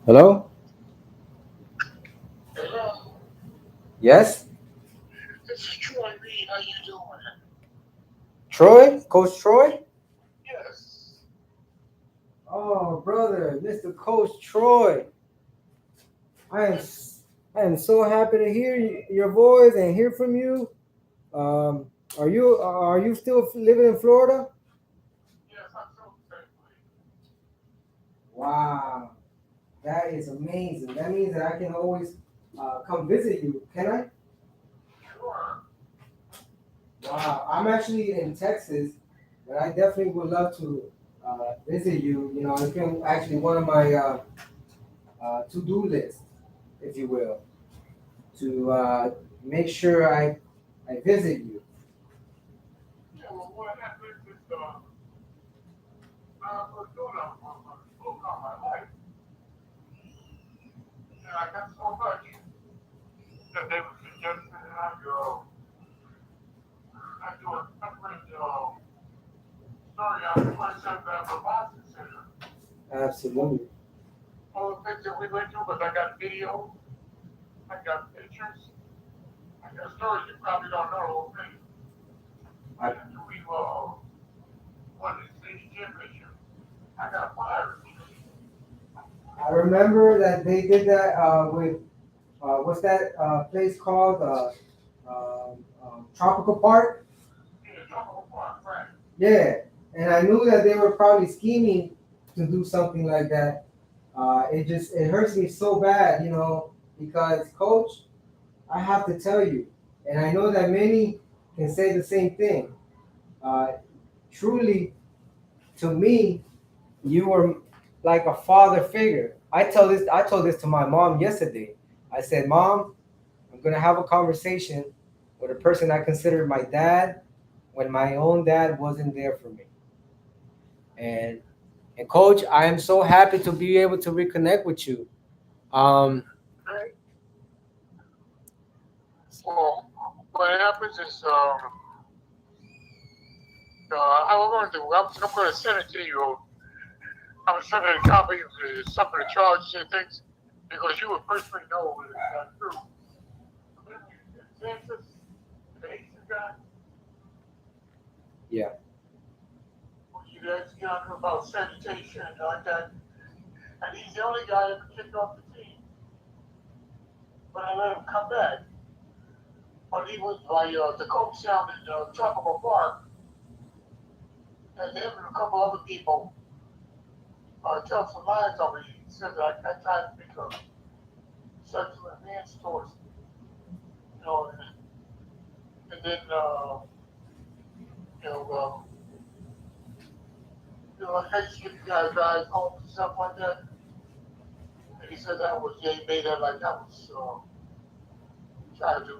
Hello? Hello, Yes? this is Troy Reed. How you doing? Troy? Coach Troy? Yes. Oh, brother, Mr. Coach Troy. I am s- I am so happy to hear your voice and hear from you. Um, are you still living in Florida? Yes, I'm so thankful. Wow, that is amazing. That means that I can always come visit you. Can I? Sure. Wow, I'm actually in Texas, but I definitely would love to visit you. You know, it's been actually one of my to-do lists, if you will, to make sure I visit you. Yeah, well, what happened is, I was doing a book on my life, and I got so much that they were suggesting that I do a separate story on the myself as a boxing center. Absolutely. All the things that we went through, but I got video, I got pictures, I got stories you probably don't know the whole thing. I, After we won the state championship, I got fired. I remember that they did that with what's that place called? Tropical Park. Yeah, Jungle Park, right. Yeah, and I knew that they were probably scheming to do something like that. It hurts me so bad, because coach, I have to tell you, and I know that many can say the same thing. Uh, Truly, to me, you were like a father figure. I told this to my mom yesterday. I said, Mom, I'm gonna have a conversation with a person I considered my dad when my own dad wasn't there for me. And and coach, I am so happy to be able to reconnect with you. Um, Right. Well, what happens is, I'm going to do, I'm going to send it to you. I'm going to send it a copy of some of the charges and things because you would personally know whether it's not true. Remember, Kansas, the Asian guy, yeah, who you asked him about sanitation and like that, and he's the only guy ever kicked off the team, but I let him come back. But he was by the coach down in Tropical Park, and him and a couple other people tell some lies on me. He said that I tried to make a sexual advance towards him, and then you know, um, like I used to get the guys home and stuff like that. And he said that was he made that like that was trying to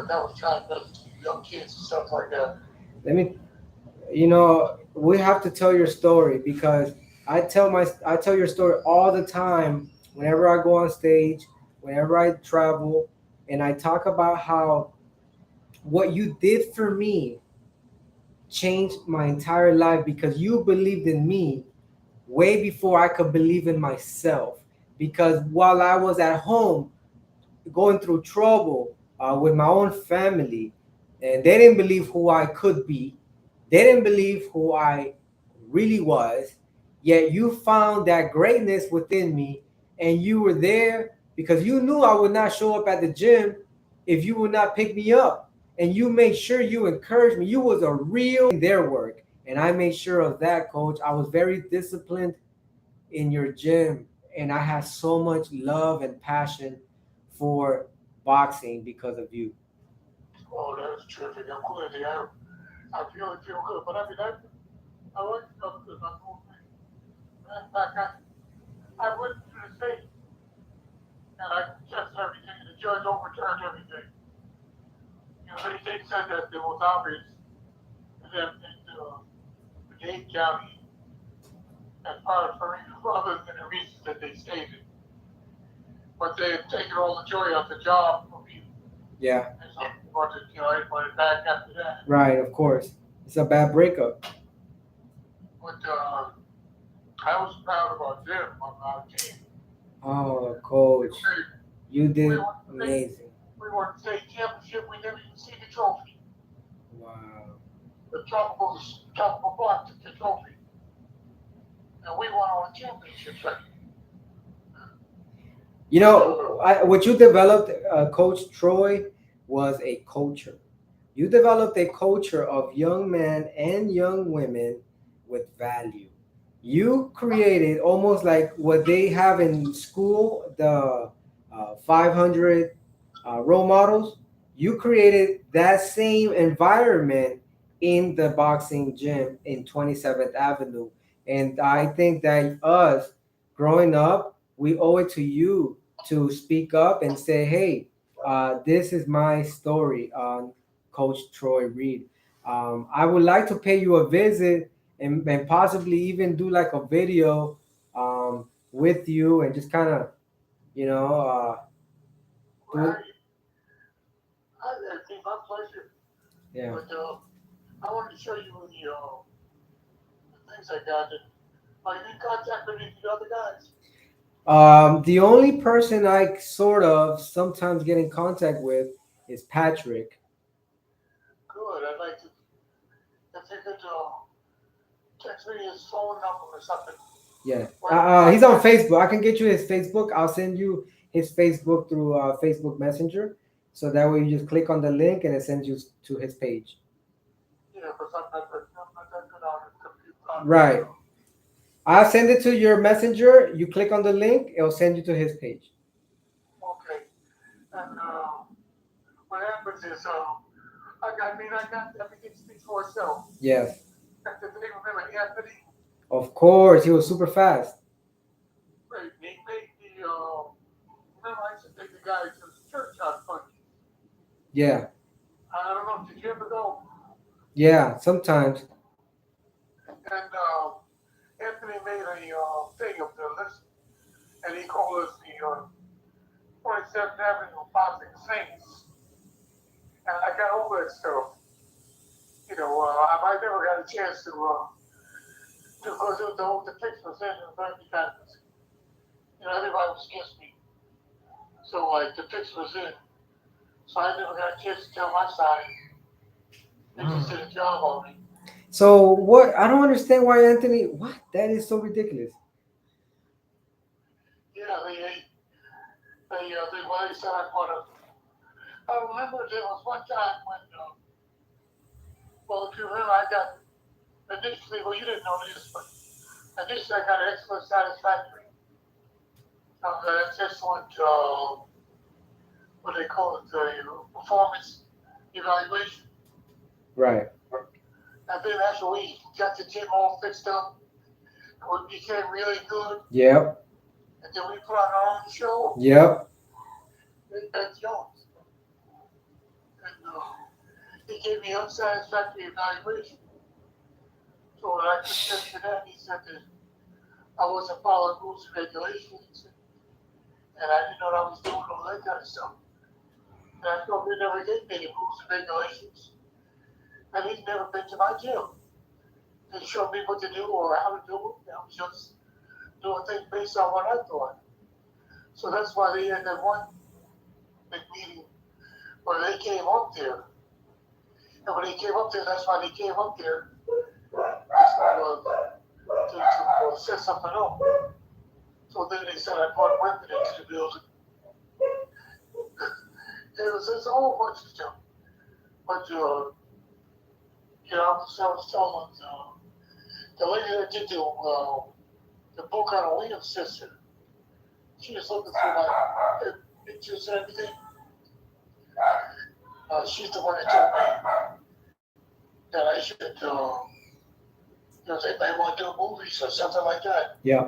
that was trying to mess with young kids and stuff like that. let me. We have to tell your story because I tell your story all the time whenever I go on stage, whenever I travel, and I talk about how what you did for me changed my entire life because you believed in me way before I could believe in myself. Because while I was at home going through trouble with my own family, and they didn't believe who I could be, they didn't believe who I really was, yet you found that greatness within me, and you were there because you knew I would not show up at the gym if you would not pick me up. And you made sure you encouraged me. You was a real their work. And I made sure of that, coach. I was very disciplined in your gym, and I had so much love and passion for boxing because of you. Oh, that's terrific. I'm glad they are. I feel good. But I mean, I like stuff because I'm moving. In fact, I went to the state and I checked everything. The judge overturned everything. They said that it was obvious that the Dade County as part of other than the reasons that they stated. But they had taken all the joy out the job from me. Yeah, And so they wanted, everybody back after that. right, of course. It's a bad breakup. But I was proud of our gym, on our team. Oh, We coach, made, you we did won state, amazing. we won state championship. We never even see the trophy. Wow. The tropical block took the trophy, and we won all the championships. Right? You But know, what you developed, Coach Troy, was a culture. You developed a culture of young men and young women with value. You created almost like what they have in school, the 500 role models. You created that same environment in the boxing gym in 27th Avenue. And I think that us growing up, we owe it to you to speak up and say, hey, this is my story on Coach Troy Reed. I would like to pay you a visit and possibly even do like a video with you and just kind of, you know, well, do it. it'd be my pleasure. Yeah. But I wanted to show you the things I got. And, are you in contact with any of the other guys? The only person I sort of sometimes get in contact with is Patrick. Good. I'd like to, if you could text me his phone number or something. Yeah. Where I can He's on contact him. Facebook. I can get you his Facebook. I'll send you his Facebook through Facebook Messenger. So that way you just click on the link and it sends you to his page. Yeah, because I'm not that good on the computer, on the Right. I'll send it to your messenger. You click on the link, it'll send you to his page. okay. And what happens is, I got everything speaks for itself. Yes. The name remember Anthony, Of course. He was super fast. right? He made the, remember I used to take the guys to his church on Sundays. Yeah. I don't know, did you ever go? Yeah. Sometimes. And Anthony made a thing of the list, and he called us the 27th Avenue Boxing Saints. And I got all that stuff. I never got a chance to go to the picture was in and because everybody was against me. So like the picture was in, so I never got a chance to tell my side. They just Wow. did a job on me. So what? I don't understand why Anthony. What? That is so ridiculous. Yeah, they well, they said I put a. I remember there was one time when, well, if you remember, I got initially. Well, you didn't know this, but initially I got an excellent satisfactory. That's excellent. What they call it, the performance evaluation. Right. And then after we got the gym all fixed up, we became really good, Yep. and then we put on our own show, Yep. Ben Jones. And he gave me unsatisfactory evaluation. So when I took him to that, he said that I wasn't following rules and regulations, and I didn't know what I was doing, all that kind of stuff. And I told him he never gave me any rules and regulations, and he's never been to my gym to show me what to do or how to do it. I was just doing things based on what I thought. So that's why they had that one big meeting where they came up there. And when they came up there, that's why they came up there to set something up. So then they said I brought women into the building. There's a whole bunch of stuff. But, I was telling the lady that did the book on a Williams sister, she was looking through my pictures and everything. She's the one that told me that I should, they might want to do movies or something like that. Yeah.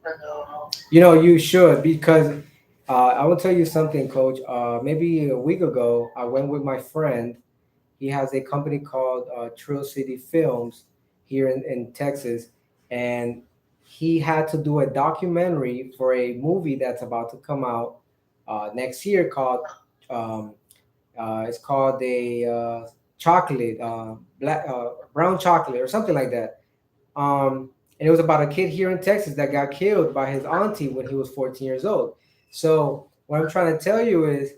And You should because I will tell you something, Coach. Maybe a week ago, I went with my friend. He has a company called Trill City Films here in Texas, and he had to do a documentary for a movie that's about to come out next year called um, it's called a chocolate black brown chocolate or something like that. And it was about a kid here in Texas that got killed by his auntie when he was 14 years old. So what I'm trying to tell you is,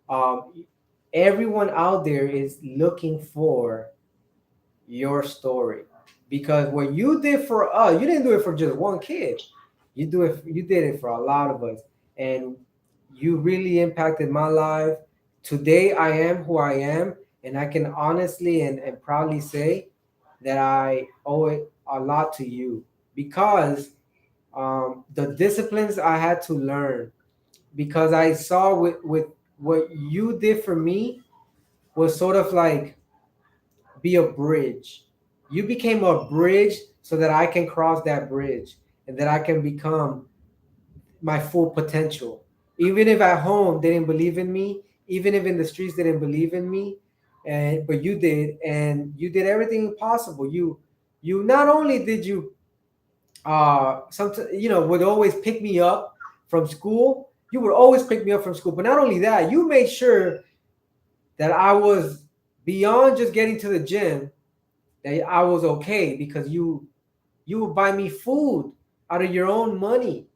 um, everyone out there is looking for your story, because what you did for us, you didn't do it for just one kid. You did it for a lot of us, and you really impacted my life. Today I am who I am, and I can honestly and proudly say that I owe it a lot to you, because the disciplines I had to learn, because I saw with what you did for me was sort of like be a bridge. You became a bridge so that I can cross that bridge and that I can become my full potential. Even if at home they didn't believe in me, even if in the streets they didn't believe in me, and but you did, and you did everything possible. You not only did you sometimes, would always pick me up from school. You would always pick me up from school, but not only that, you made sure that I was beyond just getting to the gym, that I was okay, because you would buy me food out of your own money.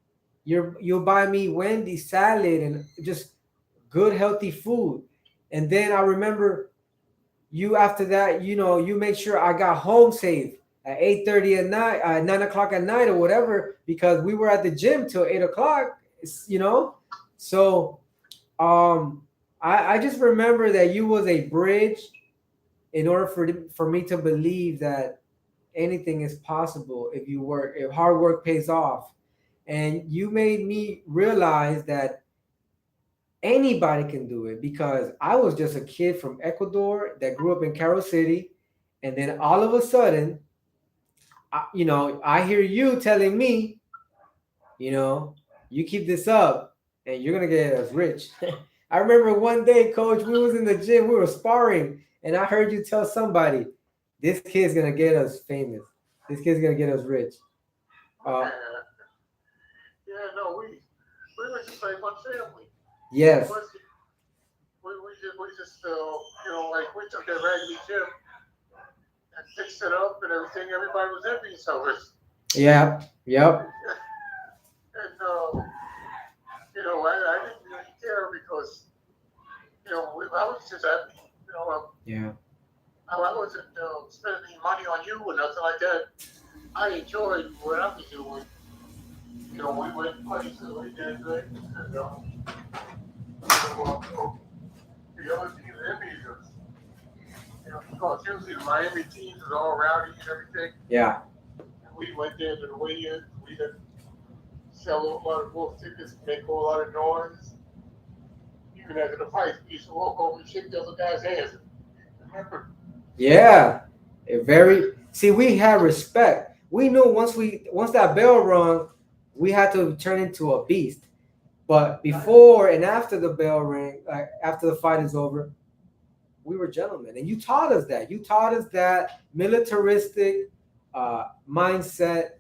You'll buy me Wendy's salad and just good healthy food. And then I remember you after that, you make sure I got home safe at 8:30 at night, 9 o'clock at night or whatever, because we were at the gym till 8 o'clock. You know, so um, I just remember that you was a bridge in order for me to believe that anything is possible if you work, if hard work pays off. And you made me realize that anybody can do it, because I was just a kid from Ecuador that grew up in Carol City. And then all of a sudden, I hear you telling me, you know, you keep this up and you're going to get us rich. I remember one day, coach, we was in the gym, we were sparring, and I heard you tell somebody, this kid's going to get us famous. This kid's going to get us rich. Uh, Yeah, yeah, no, we were just like one family. It yes. was we just like we took that raggedy gym and fixed it up and everything. Everybody was envious of us, Yeah. Yep. and I didn't really care because I was just happy. Yeah. I wasn't spending money on you or nothing like that. I enjoyed what I was doing. We went places, we did things, and the other teams envied us. Because usually the Miami teams is all rowdy and everything. Yeah. And we went there to the weigh-ins. We didn't sell a lot of wolf tickets, make a whole lot of noise. Even after the fight, we used to walk over and shake the other guy's hands. Remember? Yeah. Very. See, we had respect. We knew once that bell rung, we had to turn into a beast. But before and after the bell rang, like after the fight is over, we were gentlemen, and you taught us that. You taught us that militaristic mindset,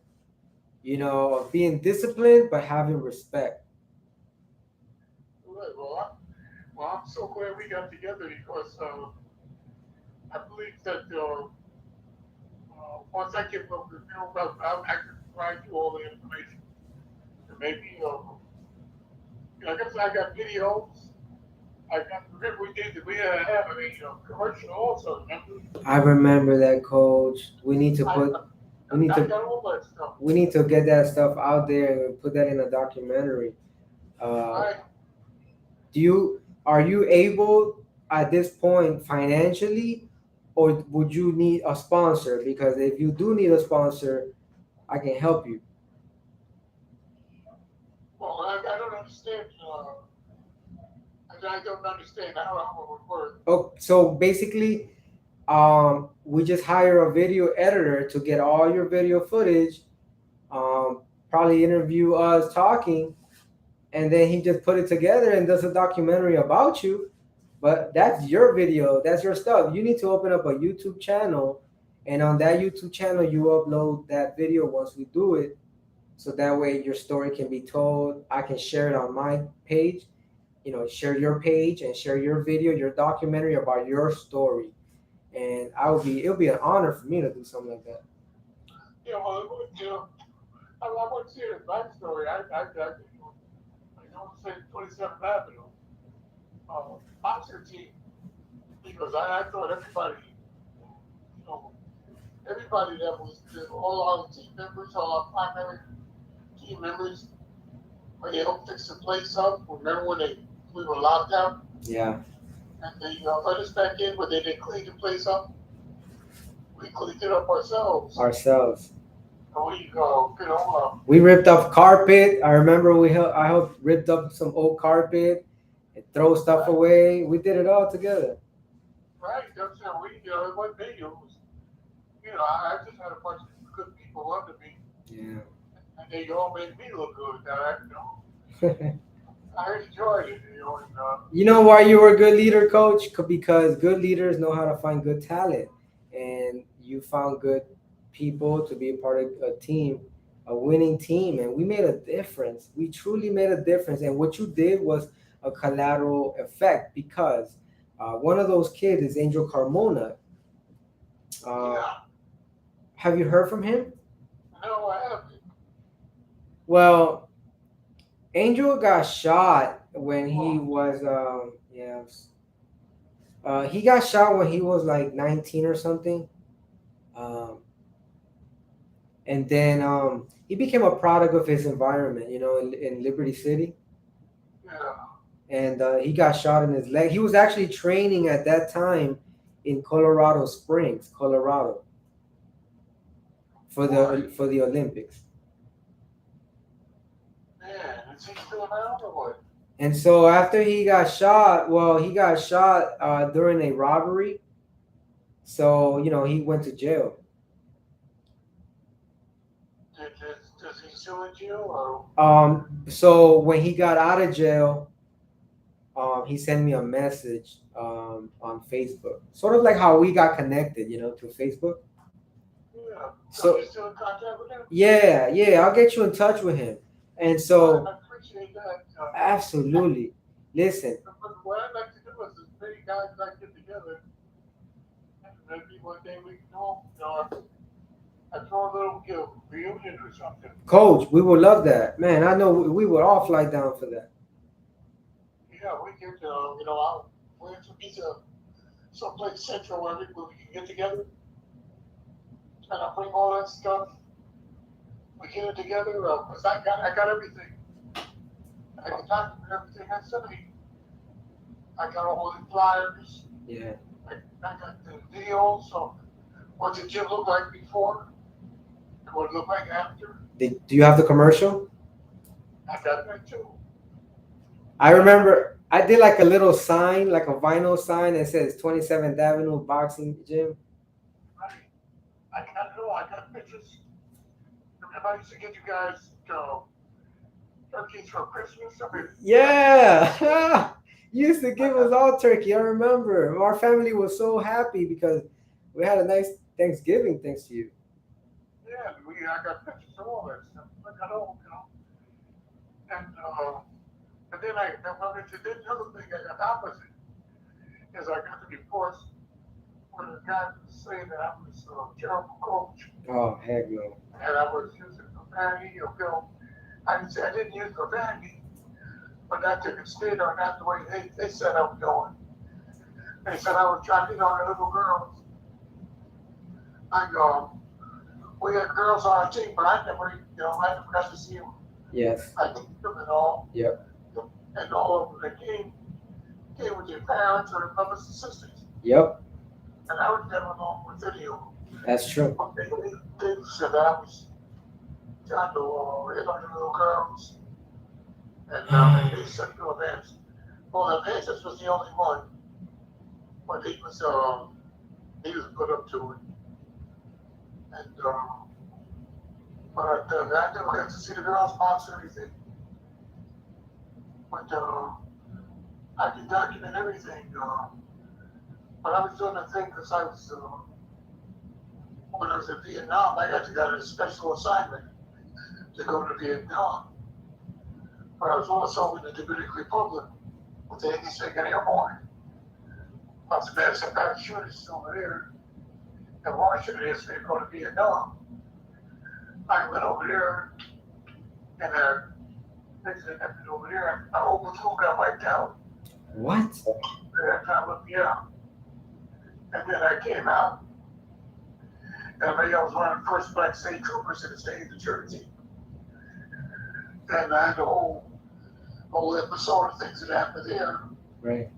of being disciplined but having respect. Right. Well, I'm so glad we got together because I believe that once I get up the film, I can provide you all the information. And maybe, I guess I got videos. I got, remember we had to have a commercial also, remember? I remember that, coach. I, We need I to got all that stuff. we need to get that stuff out there and put that in a documentary. Uh, I, do you Are you able at this point financially, or would you need a sponsor? Because if you do need a sponsor, I can help you. well, I don't understand, I don't understand how it would work. Oh, so basically, we just hire a video editor to get all your video footage, probably interview us talking, and then he just put it together and does a documentary about you. But that's your video, that's your stuff. You need to open up a YouTube channel, and on that YouTube channel, you upload that video once we do it, so that way your story can be told. I can share it on my page, share your page and share your video, your documentary about your story. And it'll be an honor for me to do something like that. Yeah, well, I want to hear his backstory. I don't say 27th Avenue boxer team because I thought everybody, you know, everybody that was all our team members, all our primary team members, when they helped fix the place up. Remember when we were locked out Yeah, and they let us back in, but they didn't clean the place up. We cleaned it up ourselves. ourselves. And we, We ripped up carpet. I remember I helped ripped up some old carpet and throw stuff right, away. We did it all together. right. That's how we, it wasn't me. It was, I just had a bunch of good people under me, Yeah. and they all made me look good. I enjoyed it, and You know why you were a good leader, coach? Because good leaders know how to find good talent, and you found good people to be a part of a team, a winning team, and we made a difference. We truly made a difference, and what you did was a collateral effect because one of those kids is Angel Carmona. Uh, yeah. have you heard from him? No, I haven't. Well, Angel got shot when he Well, was yeah, he got shot when he was like 19 or something. Um, and then he became a product of his environment, in Liberty City. yeah, And he got shot in his leg. He was actually training at that time in Colorado Springs, Colorado, for right. the Olympics. Man, is he still around or what? And so after he got shot, well, he got shot during a robbery. So he went to jail. Does he still in jail or? So when he got out of jail, he sent me a message on Facebook, sort of like how we got connected, through Facebook. Yeah. So So you still in contact with him? yeah, yeah, I'll get you in touch with him. And I so appreciate that. absolutely, listen, But what I'd like to do is as many guys like get together and maybe one day we can all, I throw a little reunion or something. Coach, we would love that, man. I know we would all fly down for that. Yeah, we could, I'll plan to meet someplace central where we can get together and I'll bring all that stuff. We get it together because I got everything. I can document everything I studied. I got all the flyers. Yeah. I got the videos. So what the gym looked like before and what it looked like after. Do you have the commercial? I got that too. I I got remember I did like a little sign, like a vinyl sign that says 27th Avenue Boxing Gym. right. I got it all. I got pictures. Remember I used to get you guys turkeys for Christmas. I mean, Yeah. You used to I give us got all turkey. I remember. Our family was so happy because we had a nice Thanksgiving thanks to you. yeah. I got pictures of all that stuff. I got all and then the other thing I got opposite is I got the reports where the guy was saying that I was a terrible coach Oh, heck no. and I was using profanity. I didn't use profanity, but that took a state on that the way they said I was going. They said I was trying to hit on the little girls. I go, we had girls on our team, but I never got to see them. Yes. I teach them and all, Yep. and all of them that came with their parents or their brothers and sisters, Yep. and I would get along with video. That's true. But they said that I was trying to hit on the little girls, and they said to Advance. Well, Advance was the only one, but he was put up to it, and but I never got to see the girls box or anything. But I can document everything. But I was doing the thing because I was when I was in Vietnam, I got a special assignment to go to Vietnam. But I was also in the Dominican Republic with the 82nd Airborne. I was a parachutist over there. And Washington is going to go to Vietnam. I went over there and things that happened over there. Our whole platoon got wiped out What? at that time of year. And then I came out, and I was one of the first black state troopers in the state of New Jersey. And I had the whole episode of things that happened there. Right.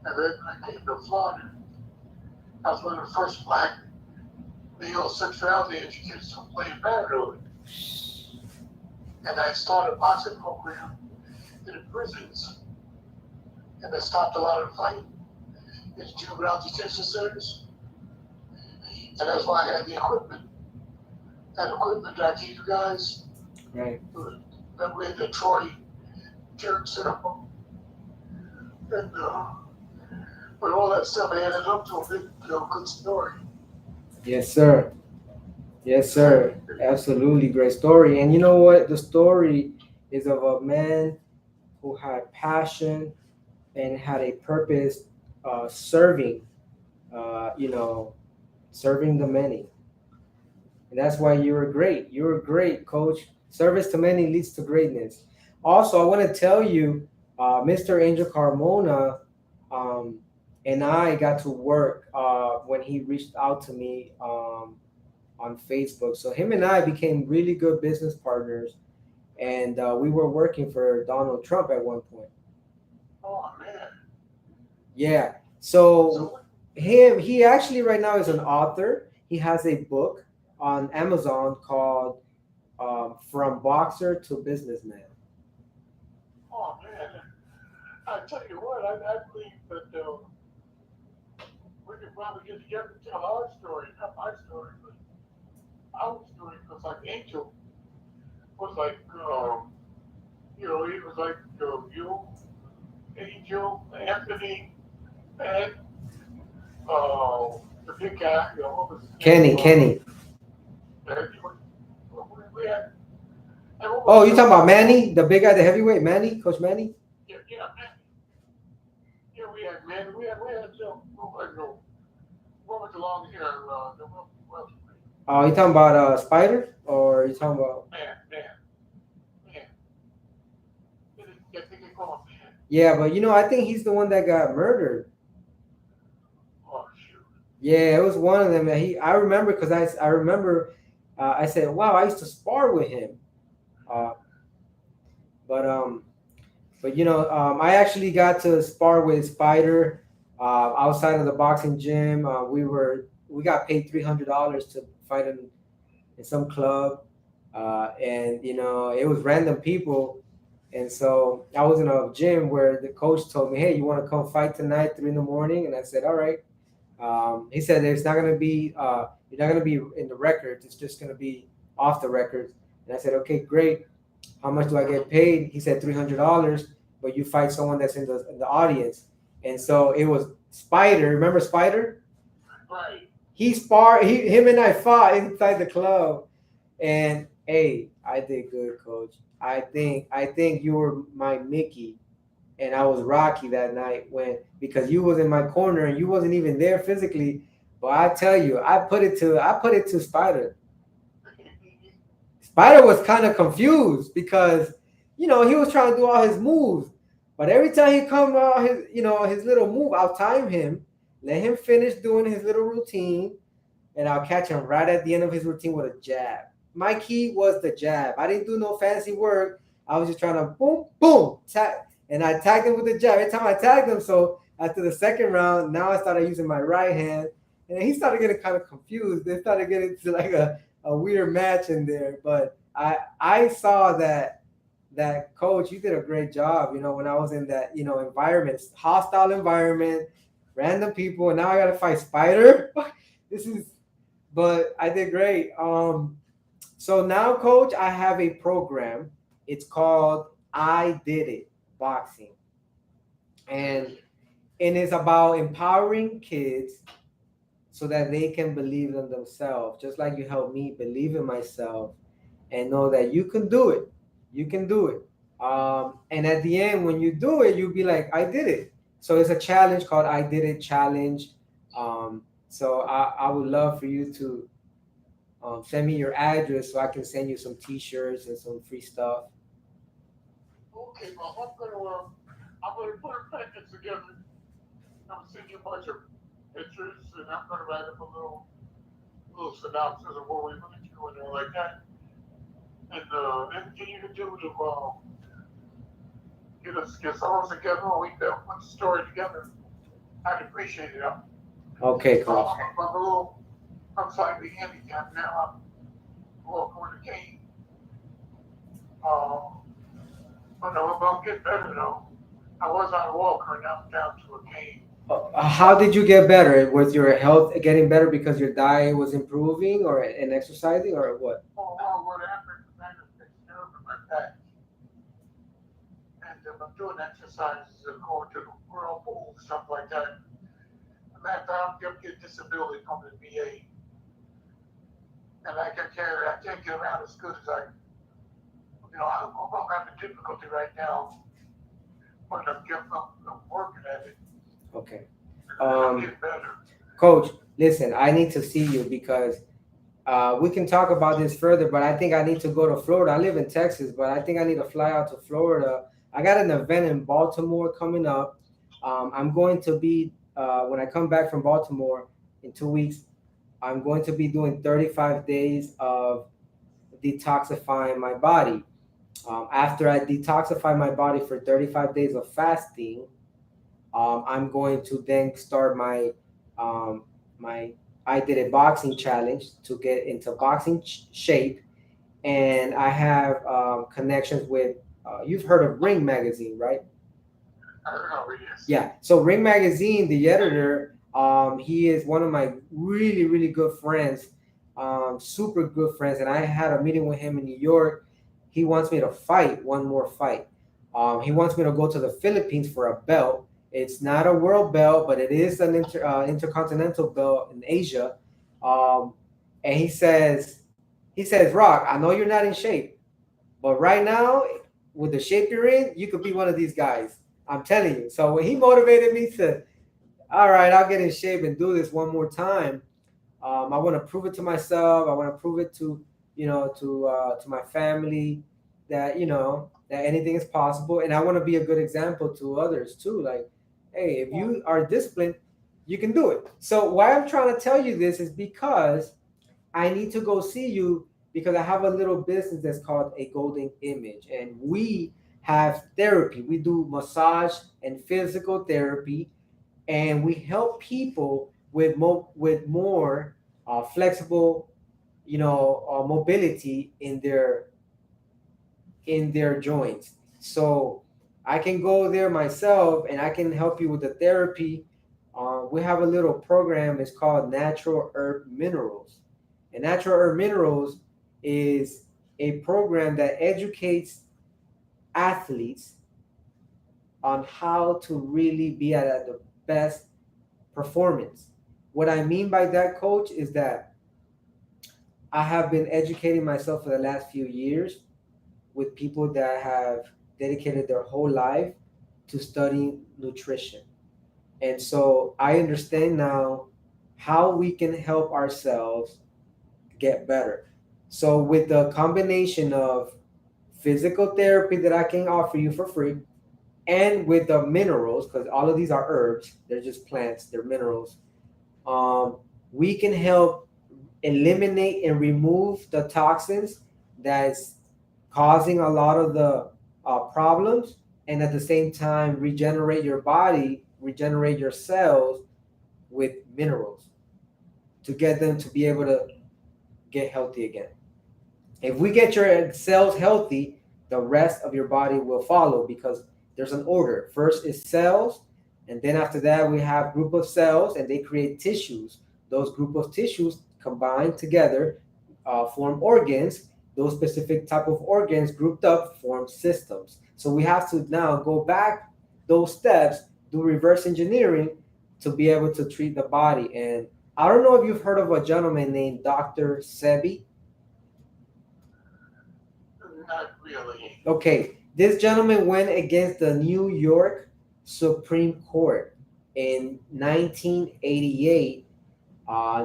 And then I came to Florida. I was one of the first black male sexuality educators from Planned Parenthood. And I started a boxing program in the prisons. And I stopped a lot of the fighting in the juvenile detention centers. And that's why I had the equipment. That equipment that I gave you guys, Right. that way that Troy Jerk set up. And but all that stuff added up to a big, good story. Yes, sir. Yes, sir. Absolutely great story. And you know what? The story is of a man who had passion and had a purpose, serving, you know, serving the many. And that's why you were great. You were great, coach. Service to many leads to greatness. Also, I want to tell you, Mr. Angel Carmona, um, and I got to work when he reached out to me on Facebook. So him and I became really good business partners, and we were working for Donald Trump at one point. Oh man. Yeah. So So he actually right now is an author. He has a book on Amazon called From Boxer to Businessman. oh man. I tell you what, I believe that we could probably get together and tell our story, not my story, but our story. Because like Angel was like, he was like you, Angel, Anthony, and the big guy, what was his name? Kenny. We had, and what was Oh, you talking about Manny, the big guy, the heavyweight, Manny, Coach Manny? yeah, man, yeah, we had man, we had what was the long hair, the Welsh, Oh, you talking about Spider, or you talking about? man, I think they call him man. Yeah, but I think he's the one that got murdered. Oh shoot. Yeah, it was one of them that I remember because I remember I said, wow, I used to spar with him. Uh, but I actually got to spar with Spider outside of the boxing gym. We got paid $300 to fight in some club, and it was random people. And so I was in a gym where the coach told me, "Hey, you want to come fight tonight, 3 in the morning?" And I said, "All right." He said, "It's not gonna be you're not gonna be in the records. It's just gonna be off the records." And I said, "Okay, great. How much do I get paid?" He said, $300, but you fight someone that's in the audience. And so it was Spider. Remember Spider? Right. Him and I fought inside the club. And hey, I did good, coach. I think you were my Mickey, and I was Rocky that night because you was in my corner and you wasn't even there physically. But I tell you, I put it to Spider. Spider was kind of confused because he was trying to do all his moves, but every time he come out his little move, I'll time him, let him finish doing his little routine, and I'll catch him right at the end of his routine with a jab. My key was the jab. I didn't do no fancy work. I was just trying to boom, boom, tag, and I tagged him with the jab every time I tagged him. So after the second round, now I started using my right hand, and he started getting kind of confused. They started getting to like a weird match in there. But I saw that coach, you did a great job. When I was in that environment, hostile environment, random people, and now I got to fight Spider. This is, but I did great. So now, coach, I have a program. It's called I Did It Boxing, and it's about empowering kids so that they can believe in themselves, just like you helped me believe in myself and know that you can do it. You can do it. And at the end, when you do it, you'll be like, I did it. So it's a challenge called I Did It Challenge. So I would love for you Send me your address so I can send you some T-shirts and some free stuff. Okay, well, I'm gonna put a package together. I'm gonna send you a bunch of pictures, and I'm gonna write up a little synopsis of what we went through and all like that. And anything you can do to get some of us together, or we can put the story together, I'd appreciate it. Okay, I'm, coach. I'm a little, I'm slightly handicapped now. I'm walking with a cane. Um, I know I'm gonna get better though. I was on a walker, now I'm down to a cane. How did you get better? Was your health getting better because your diet was improving, or and exercising, or what? Well, what happened is I just fixed nerve in my back, and I'm doing exercises and going to the whirlpool and stuff like that. And that I'm getting disability from the VA, and I can't get around as good as I'm having difficulty right now, but I'm working at it, Okay. and I'm Um, getting better. Coach, listen, I need to see you because we can talk about this further, but I think I need to go to Florida. I live in Texas, but I think I need to fly out to Florida. I got an event in Baltimore coming up. I'm going to be, when I come back from Baltimore in 2 weeks, I'm going to be doing 35 days of detoxifying my body. After I detoxify my body for 35 days of fasting, I'm going to then start um, my I did a boxing challenge to get into boxing shape, and I have connections with. You've heard of Ring Magazine, right? I don't know, it is. Yeah. So Ring Magazine, the editor, he is one of my really, really good friends, super good friends. And I had a meeting with him in New York. He wants me to fight one more fight. He wants me to go to the Philippines for a belt. It's not a world belt, but it is an intercontinental belt in Asia. Um, and he says, Rock, I know you're not in shape, but right now, with the shape you're in, you could be one of these guys. I'm telling you. So when he motivated me to, all right, I'll get in shape and do this one more time. I want to prove it to myself. I want to prove it to, to my family that that anything is possible, and I want to be a good example to others too. Like, hey, if you are disciplined, you can do it. So why I'm trying to tell you this is because I need to go see you because I have a little business that's called a golden image, and we have therapy. We do massage and physical therapy, and we help people with with more flexible, mobility in their joints. So I can go there myself, and I can help you with the therapy. We have a little program. It's called Natural Herb Minerals, and Natural Herb Minerals is a program that educates athletes on how to really be at the best performance. What I mean by that, coach, is that I have been educating myself for the last few years with people that have dedicated their whole life to studying nutrition. And so I understand now how we can help ourselves get better. So, with the combination of physical therapy that I can offer you for free, and with the minerals, because all of these are herbs, they're just plants, they're minerals, um, we can help eliminate and remove the toxins that's causing a lot of the problems, and at the same time regenerate your body, regenerate your cells with minerals to get them to be able to get healthy again. If we get your cells healthy, the rest of your body will follow because there's an order. First is cells, and then after that we have group of cells, and they create tissues. Those group of tissues combine together, form organs. Those specific type of organs grouped up form systems. So we have to now go back those steps, do reverse engineering to be able to treat the body. And I don't know if you've heard of a gentleman named Dr. Sebi. Not really. Okay, this gentleman went against the New York Supreme Court in 1988.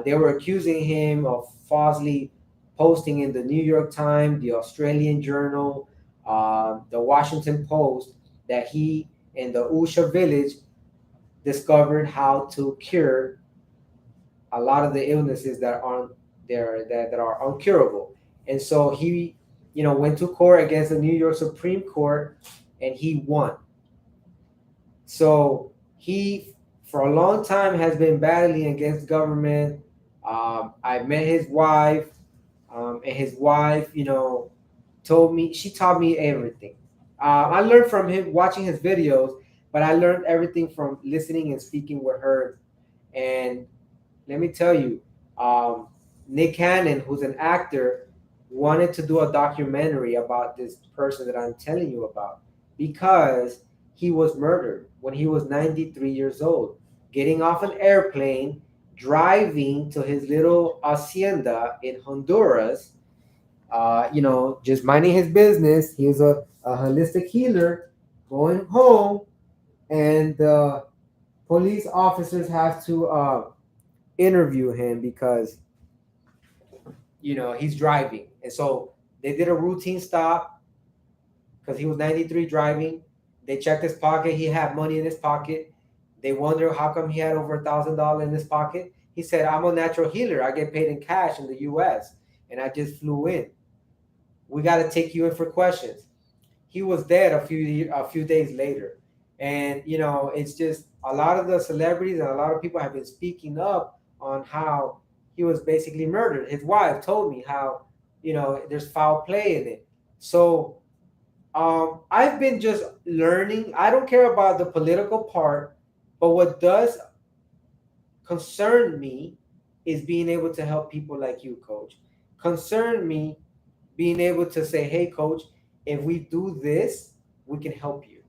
They were accusing him of falsely posting in the New York Times, the Australian Journal, the Washington Post, that he in the Usha village discovered how to cure a lot of the illnesses that aren't there that are uncurable. And so he, went to court against the New York Supreme Court, and he won. So he, for a long time, has been battling against government. I met his wife, and his wife, told me, she taught me everything. I learned from him watching his videos, but I learned everything from listening and speaking with her. And let me tell you, um, Nick Cannon, who's an actor, wanted to do a documentary about this person that I'm telling you about, because he was murdered when he was 93 years old, getting off an airplane, driving to his little hacienda in Honduras, just minding his business. He was a holistic healer, going home, and police officers have to interview him because he's driving. And so they did a routine stop because he was 93 driving. They checked his pocket. He had money in his pocket. They wonder how come he had over $1,000 in his pocket. He said, I'm a natural healer. I get paid in cash in the US, and I just flew in. We got to take you in for questions. He was dead a few days later. And it's just a lot of the celebrities and a lot of people have been speaking up on how he was basically murdered. His wife told me how there's foul play in it. So I've been just learning. I don't care about the political part, but what does concern me is being able to help people like you, coach. Concern me being able to say, hey, coach, if we do this, we can help you.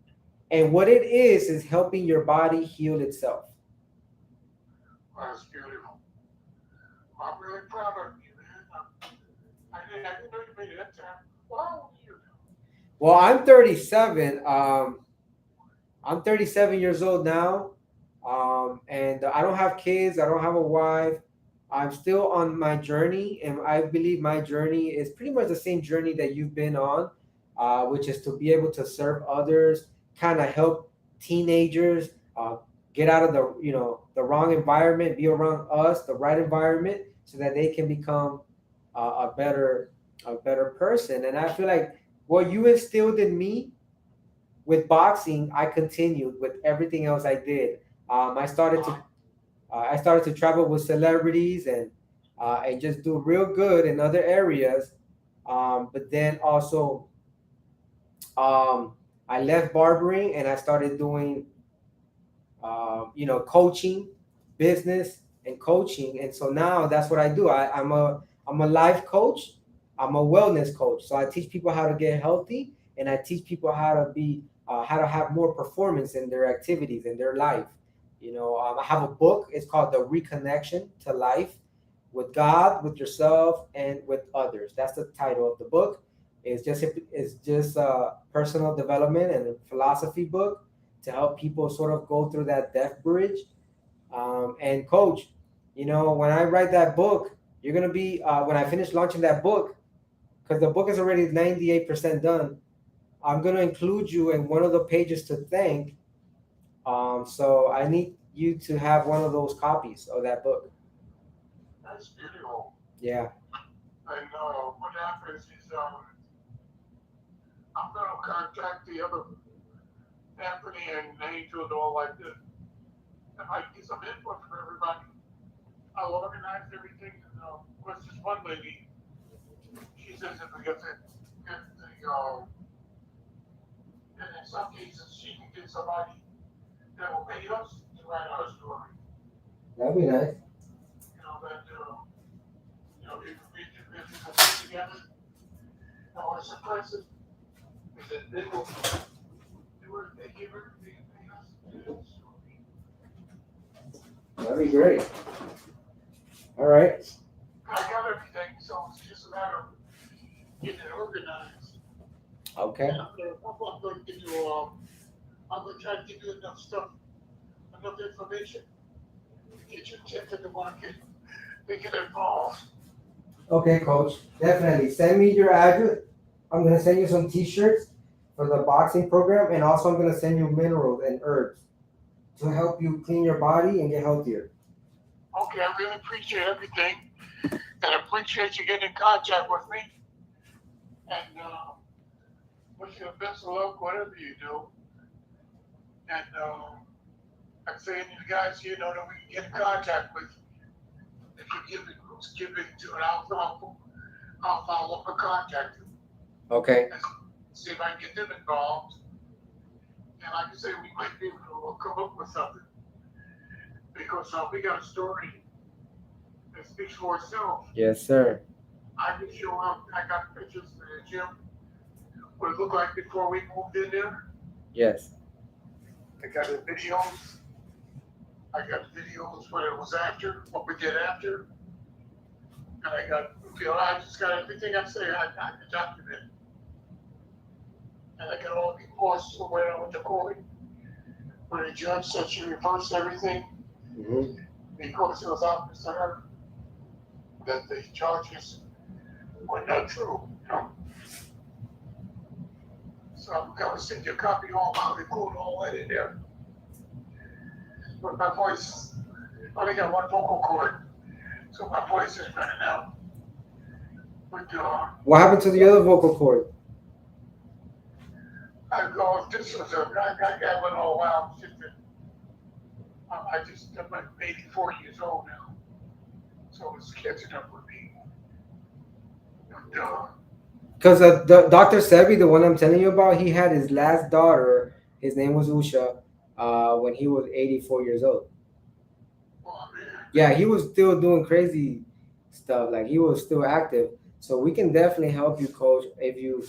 And what it is helping your body heal itself. Well, that's beautiful. I'm really proud of you, man. I didn't know you made it that time. How old are you now? Well, I'm 37. I'm 37 years old now, and I don't have kids. I don't have a wife. I'm still on my journey, and I believe my journey is pretty much the same journey that you've been on, which is to be able to serve others, kind of help teenagers get out of the wrong environment, be around us, the right environment, so that they can become a better person. And I feel like what you instilled in me with boxing, I continued with everything else I did. Um, I started to Uh, I started to travel with celebrities and just do real good in other areas. But then also, um, I left barbering and I started doing coaching, business and coaching. And so now that's what I do. I'm a life coach. I'm a wellness coach. So I teach people how to get healthy, and I teach people how to have more performance in their activities in their life. I have a book. It's called The Reconnection to Life, with God, with yourself, and with others. That's the title of the book. It's just a personal development and a philosophy book to help people sort of go through that death bridge. And coach, when I write that book, you're gonna be when I finish launching that book, because the book is already 98% done. I'm gonna include you in one of the pages to thank. So I need you to have one of those copies of that book. that's beautiful. Yeah. And what happens is I'm going to contact the other Anthony and Angel and all like this. And I get some input from everybody. I'll organize everything. And what's this one lady? She says if we get the and in some cases she can get somebody that will pay us to write our story. That'd be nice. That if we can put together, it's impressive. Is that they will do it. They give everything and pay us to do the story. That'd be great. All right. I got everything, so it's just a matter of getting it organized. Okay. And I'm going to give you I'm going to try to give you enough stuff, enough information to get your tip in the market. They get involved. Okay, coach. Definitely. Send me your address. I'm gonna send you some T-shirts for the boxing program, and also I'm gonna send you minerals and herbs to help you clean your body and get healthier. Okay, I really appreciate everything, and I appreciate you getting in contact with me. And wish you the best of luck, whatever you do. And like I say, any of the guys here know that we can get in contact with. If you give the groups, give it to an I'll follow up and contact them Okay. and see if I can get them involved. And like I say, we might be able to come up with something because we got a story that speaks for itself. Yes, sir. I can show up. I got pictures in the gym what it looked like before we moved in there. Yes. I got the videos. I got the videos what it was after, what we did after, and I got I just got everything I say. I can document, and I got all the reports from where I went to court, where the judge said she reversed everything Hmm. because it was obvious to her that the charges were not true. So I'm gonna send you a copy of all my report, all that in there. But my voice, I only got one vocal cord, so my voice is running out. But What happened to the other vocal cord? I go, this was I got one all while. I'm 84 years old now, so it's catching up with me. But Because the Dr. Sebi, the one I'm telling you about, he had his last daughter. His name was Usha. When he was 84 years old. well, man, Yeah, he was still doing crazy stuff. Like he was still active. So we can definitely help you, coach. If you,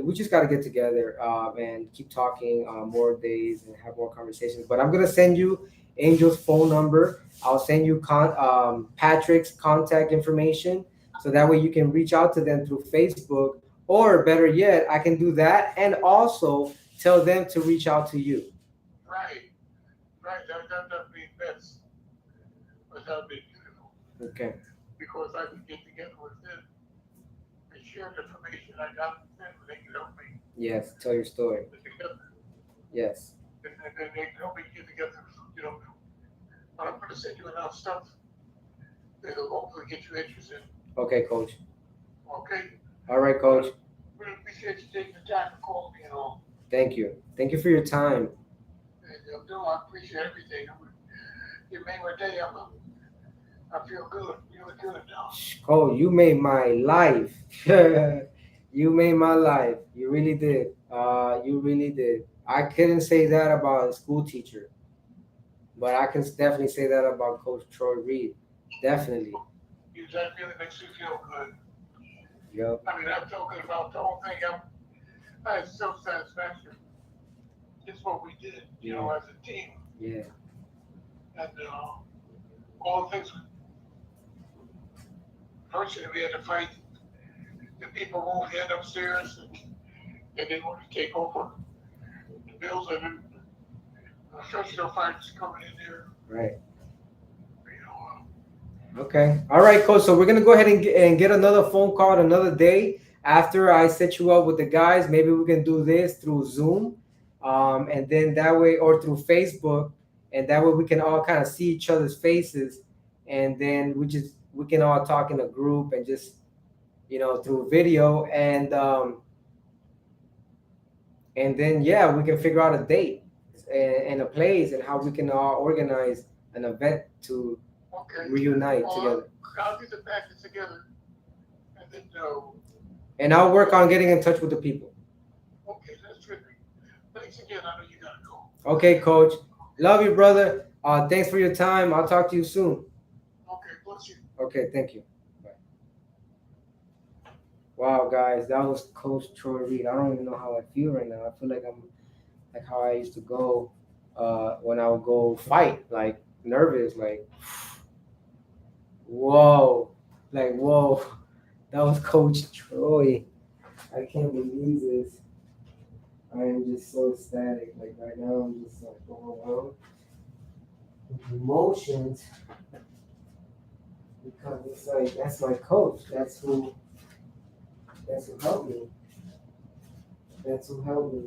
we just got to get together and keep talking more days and have more conversations. But I'm gonna send you Angel's phone number. I'll send you Patrick's contact information, so that way you can reach out to them through Facebook, or better yet, I can do that and also tell them to reach out to you. right, right. That'd be best, but that'd be beautiful Okay. because I can get together with them and share the information I got with them, and they can help me Yes. Tell your story. get together, Yes. and then they can help me get together. You know, but I'm gonna send you enough stuff that'll hopefully get you interested. Okay, coach. Okay, All right, but coach. really appreciate you taking the time to call me and all. Thank you. Thank you for your time. And no, I appreciate everything. You made my day. I feel good, really good now. Cole, you made my life. You made my life. You really did. You really did. I couldn't say that about a school teacher, but I can definitely say that about Coach Troy Reed. Definitely. You that really makes me feel good. Yep. I mean, I feel good about the whole thing. I had self satisfaction. It's what we did, Yeah. as a team. Yeah. And all the things, first we had to fight the people moved in upstairs and they wanted to take over the building and professional fights coming in there. Right. You know, Okay. All right, coach. So we're gonna go ahead and get another phone call another day after I set you up with the guys. Maybe we can do this through Zoom, and then that way, or through Facebook, and that way we can all kind of see each other's faces, and then we can all talk in a group and just through video, and then yeah, we can figure out a date and a place and how we can all organize an event to okay. reunite Well, together. I'll get the package together and then And I'll work on getting in touch with the people. okay, that's terrific. Thanks again. I know you gotta go. Okay, coach. Love you, brother. Thanks for your time. I'll talk to you soon. Okay, bless you. Okay, thank you. Bye. Wow, guys, that was Coach Troy Reed. I don't even know how I feel right now. I feel like I'm like how I used to go when I would go fight, like nervous, like whoa, like whoa. That was Coach Troy. I can't believe this. I am just so ecstatic. Like right now, I'm just like overwhelmed with emotions. because it's like that's my coach. That's who helped me. That's who helped me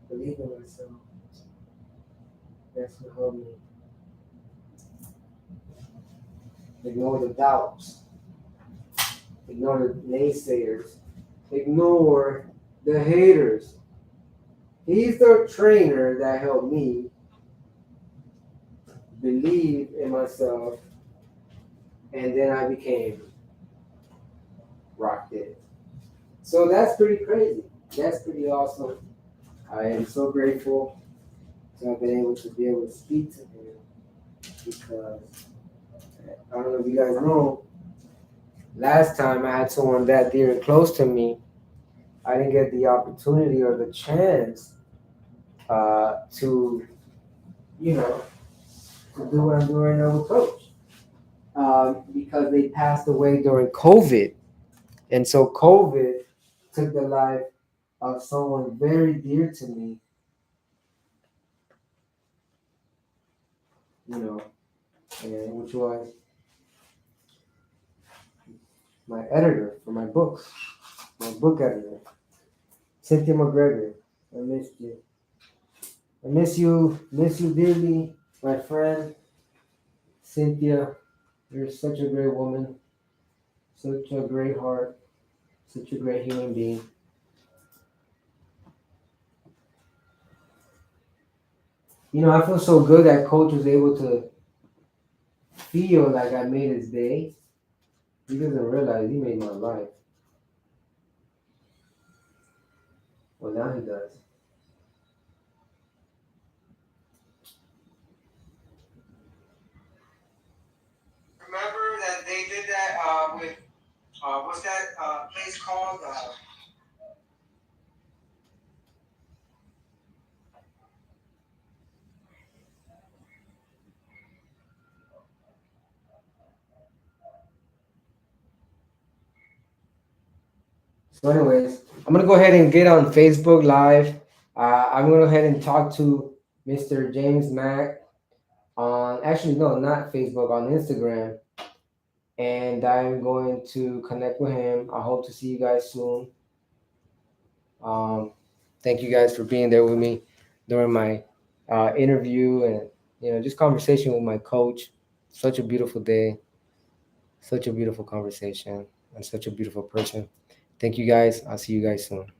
believe in myself. That's who helped me ignore the doubts, ignore the naysayers, ignore the haters. He's the trainer that helped me believe in myself, and then I became rock dead. So that's pretty crazy. That's pretty awesome. I am so grateful to have been able to speak to him because I don't know if you guys know, last time I had someone that dear and close to me, I didn't get the opportunity or the chance to, you know, to do what I'm doing right now with Coach. Because they passed away during COVID. And so COVID took the life of someone very dear to me, you know, and which was my editor for my books, my book editor, Cynthia McGregor. I missed you. I miss you dearly, my friend Cynthia. You're such a great woman, such a great heart, such a great human being. You know, I feel so good that Coach was able to feel like I made his day. He doesn't realize he made my life. Well, now he does. Remember that they did that with what's that place called? So, anyways, I'm gonna go ahead and get on Facebook Live. I'm gonna go ahead and talk to Mr. James Mack on actually no, not Facebook, on Instagram, and I'm going to connect with him. I hope to see you guys soon. Um, Thank you guys for being there with me during my interview and just conversation with my coach. Such a beautiful day, such a beautiful conversation, and such a beautiful person. Thank you guys. I'll see you guys soon.